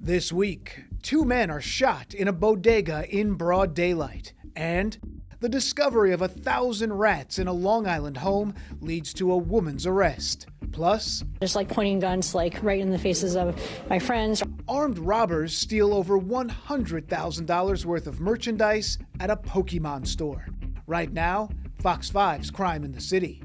This week, 2 men are shot in a bodega in broad daylight, and the discovery of 1,000 rats in a Long Island home leads to a woman's arrest. Plus, just like pointing guns right in the faces of my friends. Armed robbers steal over $100,000 worth of merchandise at a Pokémon store. Right now, Fox 5's Crime in the City.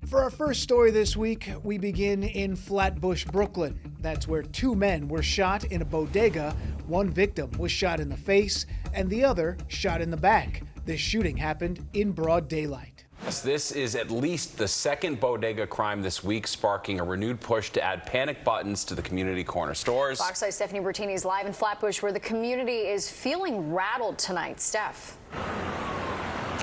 For our first story this week, we begin in Flatbush, Brooklyn. That's where 2 men were shot in a bodega. One victim was shot in the face and the other shot in the back. This shooting happened in broad daylight. This is at least the second bodega crime this week, sparking a renewed push to add panic buttons to the community corner stores. Fox 5's Stephanie Bertini is live in Flatbush, where the community is feeling rattled tonight. Steph.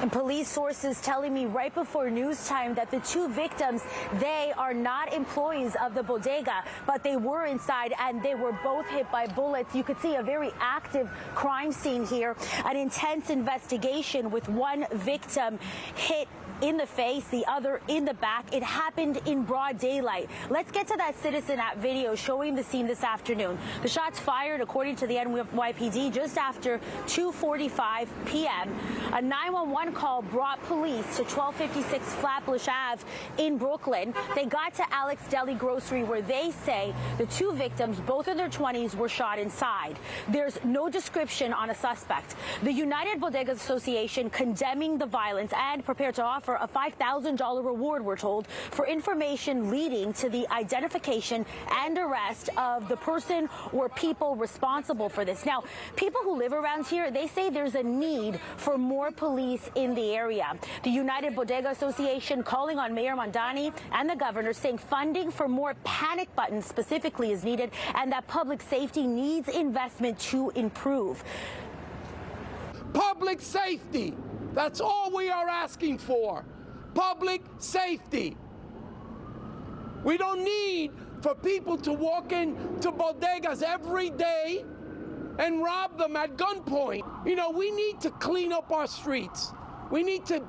And police sources telling me right before news time that the 2 victims, they are not employees of the bodega, but they were inside and they were both hit by bullets. You could see a very active crime scene here, an intense investigation with one victim hit in the face, the other in the back. It happened in broad daylight. Let's get to that Citizen app video showing the scene this afternoon. The shots fired, according to the NYPD, just after 2:45 p.m. A 911 call brought police to 1256 Flatbush Ave in Brooklyn. They got to Alex Deli Grocery, where they say the 2 victims, both in their 20s, were shot inside. There's no description on a suspect. The United Bodega Association condemning the violence and prepared to offer a $5,000 reward, we're told, for information leading to the identification and arrest of the person or people responsible for this. Now, people who live around here, they say there's a need for more police in the area. The United Bodega Association calling on Mayor Mondani and the governor, saying funding for more panic buttons specifically is needed, and that public safety needs investment to improve. Public safety. That's all we are asking for. Public safety. We don't need for people to walk into bodegas every day and rob them at gunpoint. You know, we need to clean up our streets. We need to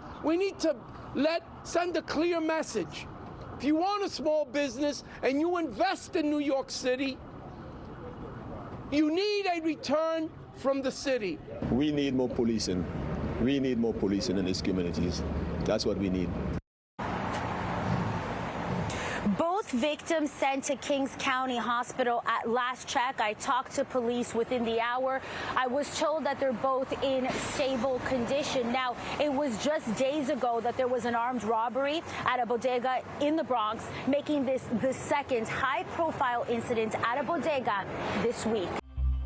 send a clear message. If you want a small business and you invest in New York City, you need a return from the city. We need more policing. We need more policing in these communities. That's what we need. Both victims sent to Kings County Hospital at last check. I talked to police within the hour. I was told that they're both in stable condition. Now, it was just days ago that there was an armed robbery at a bodega in the Bronx, making this the second high-profile incident at a bodega this week.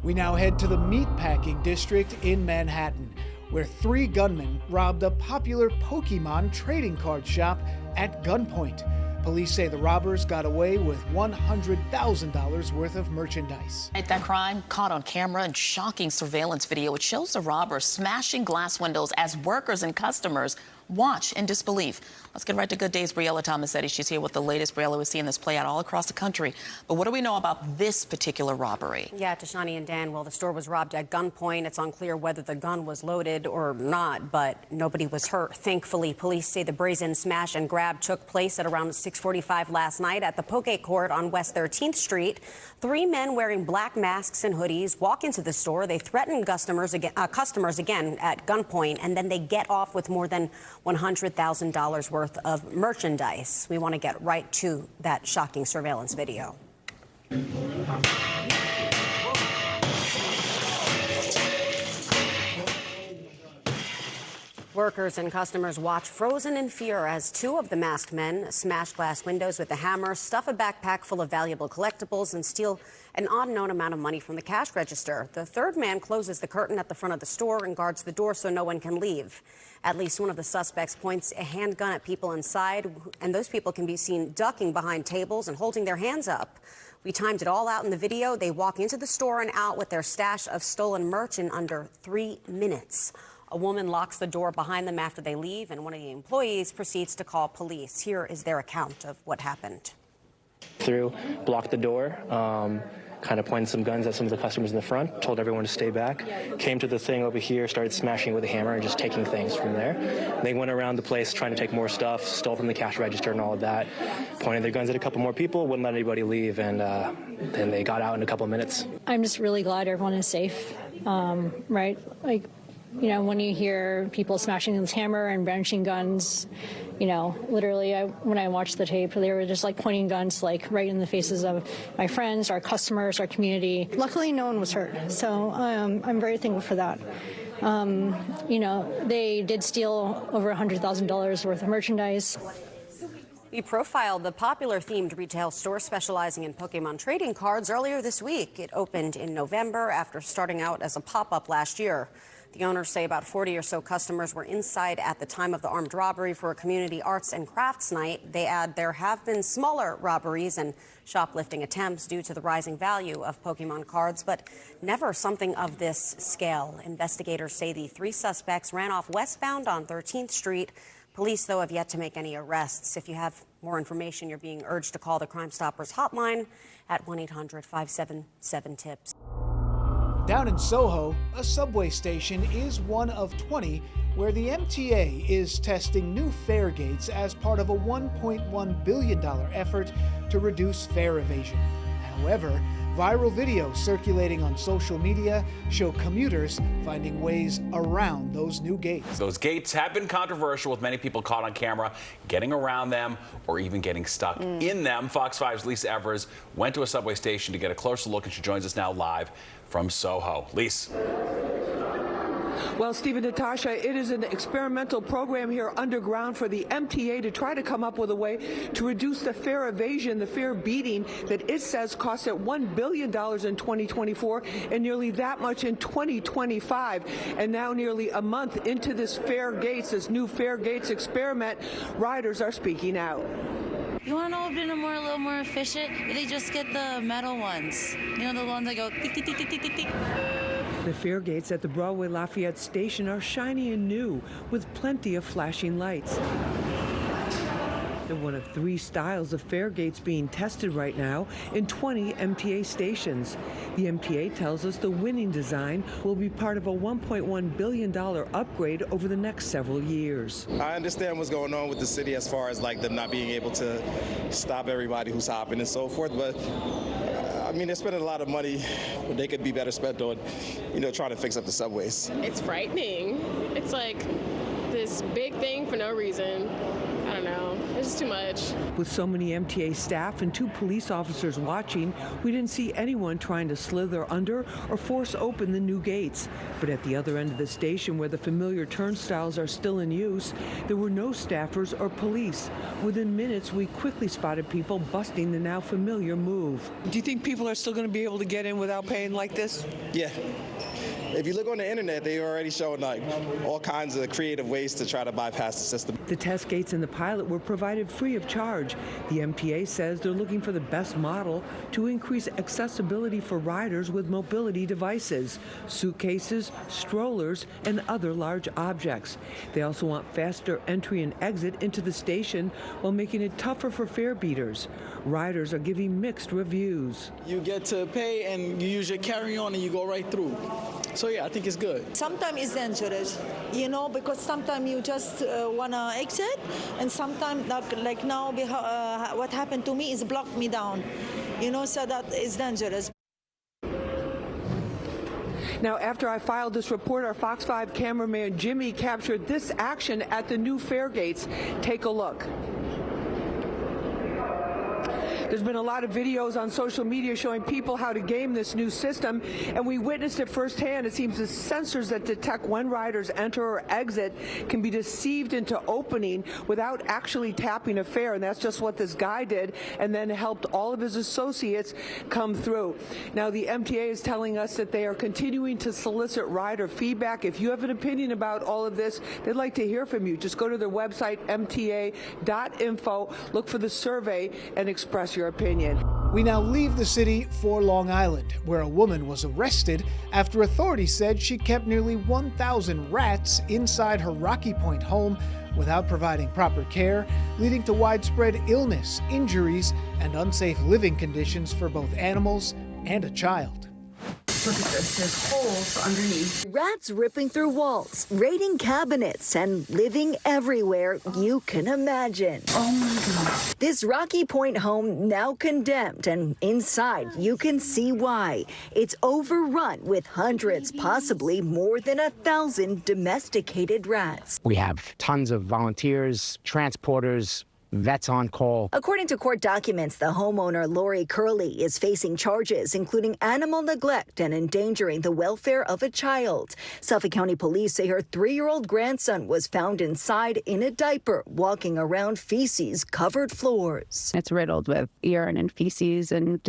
We now head to the meatpacking district in Manhattan, where 3 gunmen robbed a popular Pokémon trading card shop at gunpoint. Police say the robbers got away with $100,000 worth of merchandise. That crime caught on camera in shocking surveillance video. It shows the robbers smashing glass windows as workers and customers watch in disbelief. Let's get right to Good Day's Briella Tomasetti. She's here with the latest. Briella, we're seeing this play out all across the country. But what do we know about this particular robbery? Yeah, Tashani and Dan, well, the store was robbed at gunpoint. It's unclear whether the gun was loaded or not, but nobody was hurt. Thankfully, police say the brazen smash and grab took place at around 6:45 last night at the Poke Court on West 13th Street. 3 men wearing black masks and hoodies walk into the store. They threaten customers again at gunpoint, and then they get off with more than $100,000 worth of merchandise. We want to get right to that shocking surveillance video. Workers and customers watch frozen in fear as 2 of the masked men smash glass windows with a hammer, stuff a backpack full of valuable collectibles, and steal an unknown amount of money from the cash register. The 3rd man closes the curtain at the front of the store and guards the door so no one can leave. At least one of the suspects points a handgun at people inside, and those people can be seen ducking behind tables and holding their hands up. We timed it all out in the video. They walk into the store and out with their stash of stolen merch in under 3 minutes. A woman locks the door behind them after they leave, and one of the employees proceeds to call police. Here is their account of what happened. Through, blocked the door, kind of pointed some guns at some of the customers in the front, told everyone to stay back, came to the thing over here, started smashing with a hammer and just taking things from there. They went around the place trying to take more stuff, stole from the cash register and all of that, pointed their guns at a couple more people, wouldn't let anybody leave, and then they got out in a couple of minutes. I'm just really glad everyone is safe, right? Like, you know, when you hear people smashing with hammer and brandishing guns, you know, literally, when I watched the tape, they were just like pointing guns like right in the faces of my friends, our customers, our community. Luckily, no one was hurt, so I'm very thankful for that. You know, they did steal over $100,000 worth of merchandise. We profiled the popular themed retail store specializing in Pokémon trading cards earlier this week. It opened in November after starting out as a pop-up last year. The owners say about 40 or so customers were inside at the time of the armed robbery for a community arts and crafts night. They add there have been smaller robberies and shoplifting attempts due to the rising value of Pokémon cards, but never something of this scale. Investigators say the 3 suspects ran off westbound on 13th Street. Police, though, have yet to make any arrests. If you have more information, you're being urged to call the Crime Stoppers hotline at 1-800-577-TIPS. Down in Soho, a subway station is one of 20 where the MTA is testing new fare gates as part of a $1.1 billion effort to reduce fare evasion. However, viral videos circulating on social media show commuters finding ways around those new gates. Those gates have been controversial, with many people caught on camera getting around them or even getting stuck in them. Fox 5's Lisa Evers went to a subway station to get a closer look, and she joins us now live from Soho. Lisa. Well, Stephen, Natasha, it is an experimental program here underground for the MTA to try to come up with a way to reduce the fare evasion, the fare beating that it says costs at $1 billion in 2024 and nearly that much in 2025. And now, nearly a month into this new fare gates experiment, riders are speaking out. You want to know what's been a little more efficient? They just get the metal ones. You know, the ones that go tick, tick, tick, tick, tick, tick. The fare gates at the Broadway Lafayette station are shiny and new with plenty of flashing lights. They're one of 3 styles of fare gates being tested right now in 20 MTA stations. The MTA tells us the winning design will be part of a $1.1 billion upgrade over the next several years. I understand what's going on with the city as far as like them not being able to stop everybody who's hopping and so forth, but I mean, they're spending a lot of money when they could be better spent on, trying to fix up the subways. It's frightening. It's like this big thing for no reason. I don't know. It's just too much. With so many MTA staff and 2 police officers watching, we didn't see anyone trying to slither under or force open the new gates. But at the other end of the station, where the familiar turnstiles are still in use, there were no staffers or police. Within minutes, we quickly spotted people busting the now familiar move. Do you think people are still going to be able to get in without paying like this? Yeah. If you look on the internet, they already showing like all kinds of creative ways to try to bypass the system. The test gates and the pilot were provided free of charge. The MTA says they're looking for the best model to increase accessibility for riders with mobility devices, suitcases, strollers, and other large objects. They also want faster entry and exit into the station while making it tougher for fare beaters. Riders are giving mixed reviews. You get to pay and you use your carry-on and you go right through. So yeah, I think it's good. Sometimes it's dangerous, because sometimes you just want to exit, and sometimes, like now, what happened to me is blocked me down, so that is dangerous. Now, after I filed this report, our Fox 5 cameraman Jimmy captured this action at the new fare gates. Take a look. There's been a lot of videos on social media showing people how to game this new system, and we witnessed it firsthand. It seems the sensors that detect when riders enter or exit can be deceived into opening without actually tapping a fare, and that's just what this guy did, and then helped all of his associates come through. Now, the MTA is telling us that they are continuing to solicit rider feedback. If you have an opinion about all of this, they'd like to hear from you. Just go to their website, mta.info, look for the survey, and express your opinion. We now leave the city for Long Island, where a woman was arrested after authorities said she kept nearly 1,000 rats inside her Rocky Point home without providing proper care, leading to widespread illness, injuries, and unsafe living conditions for both animals and a child. Look at this, there's holes underneath. Rats ripping through walls, raiding cabinets, and living everywhere you can imagine. Oh my God. This Rocky Point home now condemned, and inside you can see why. It's overrun with hundreds, possibly more than 1,000 domesticated rats. We have tons of volunteers, transporters, vets on call. According to court documents, the homeowner, Lori Curley, is facing charges including animal neglect and endangering the welfare of a child. Suffolk County Police say her 3-year-old grandson was found inside in a diaper, walking around feces-covered floors. It's riddled with urine and feces and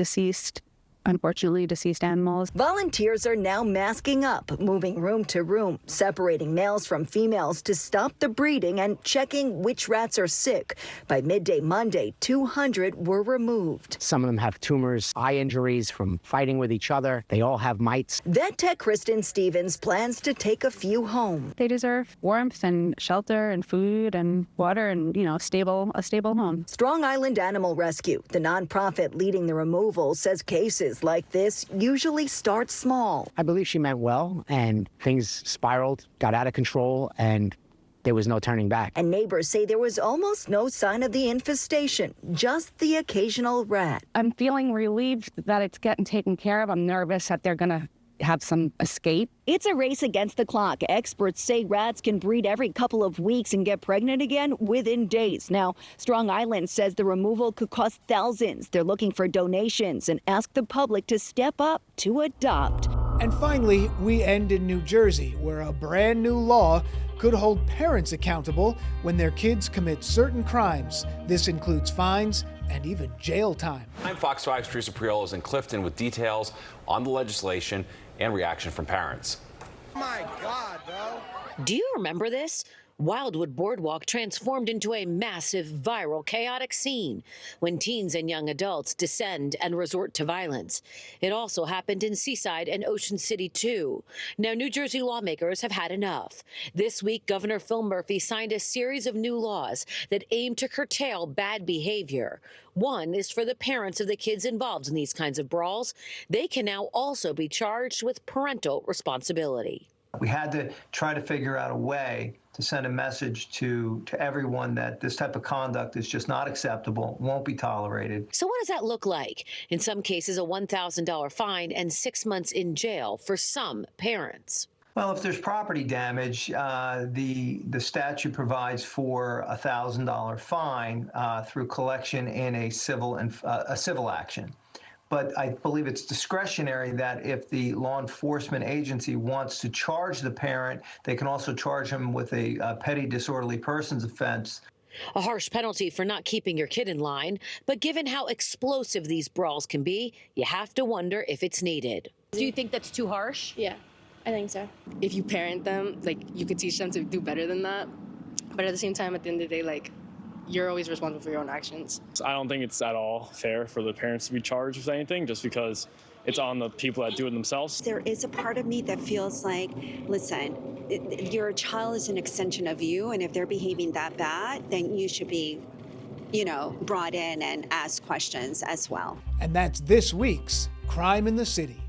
unfortunately deceased animals. Volunteers are now masking up, moving room to room, separating males from females to stop the breeding and checking which rats are sick. By midday Monday, 200 were removed. Some of them have tumors, eye injuries from fighting with each other. They all have mites. Vet tech Kristen Stevens plans to take a few home. They deserve warmth and shelter and food and water and, a stable home. Strong Island Animal Rescue, the nonprofit leading the removal, says cases like this usually start small. I believe she meant well, and things spiraled, got out of control, and there was no turning back. And neighbors say there was almost no sign of the infestation, just the occasional rat. I'm feeling relieved that it's getting taken care of. I'm nervous that they're going to have some escape. It's a race against the clock. Experts say rats can breed every couple of weeks and get pregnant again within days. Now, Strong Island says the removal could cost thousands. They're looking for donations and ask the public to step up to adopt. And finally, we end in New Jersey, where a brand new law could hold parents accountable when their kids commit certain crimes. This includes fines and even jail time. I'm Fox 5's Teresa Priolo is in Clifton with details on the legislation and reaction from parents. My God, bro. Do you remember this? Wildwood Boardwalk transformed into a massive, viral, chaotic scene when teens and young adults descend and resort to violence. It also happened in Seaside and Ocean City, too. Now, New Jersey lawmakers have had enough. This week, Governor Phil Murphy signed a series of new laws that aim to curtail bad behavior. One is for the parents of the kids involved in these kinds of brawls. They can now also be charged with parental responsibility. We had to try to figure out a way to send a message to everyone that this type of conduct is just not acceptable, won't be tolerated. So what does that look like? In some cases, a $1,000 fine and 6 months in jail for some parents. Well, if there's property damage, the statute provides for a $1,000 fine through collection in a civil action. But I believe it's discretionary that if the law enforcement agency wants to charge the parent, they can also charge him with a petty disorderly persons offense. A harsh penalty for not keeping your kid in line. But given how explosive these brawls can be, you have to wonder if it's needed. Do you think that's too harsh? Yeah, I think so. If you parent them, you could teach them to do better than that. But at the same time, at the end of the day, you're always responsible for your own actions. I don't think it's at all fair for the parents to be charged with anything just because it's on the people that do it themselves. There is a part of me that feels like, listen, your child is an extension of you, and if they're behaving that bad, then you should be, brought in and asked questions as well. And that's this week's Crime in the City.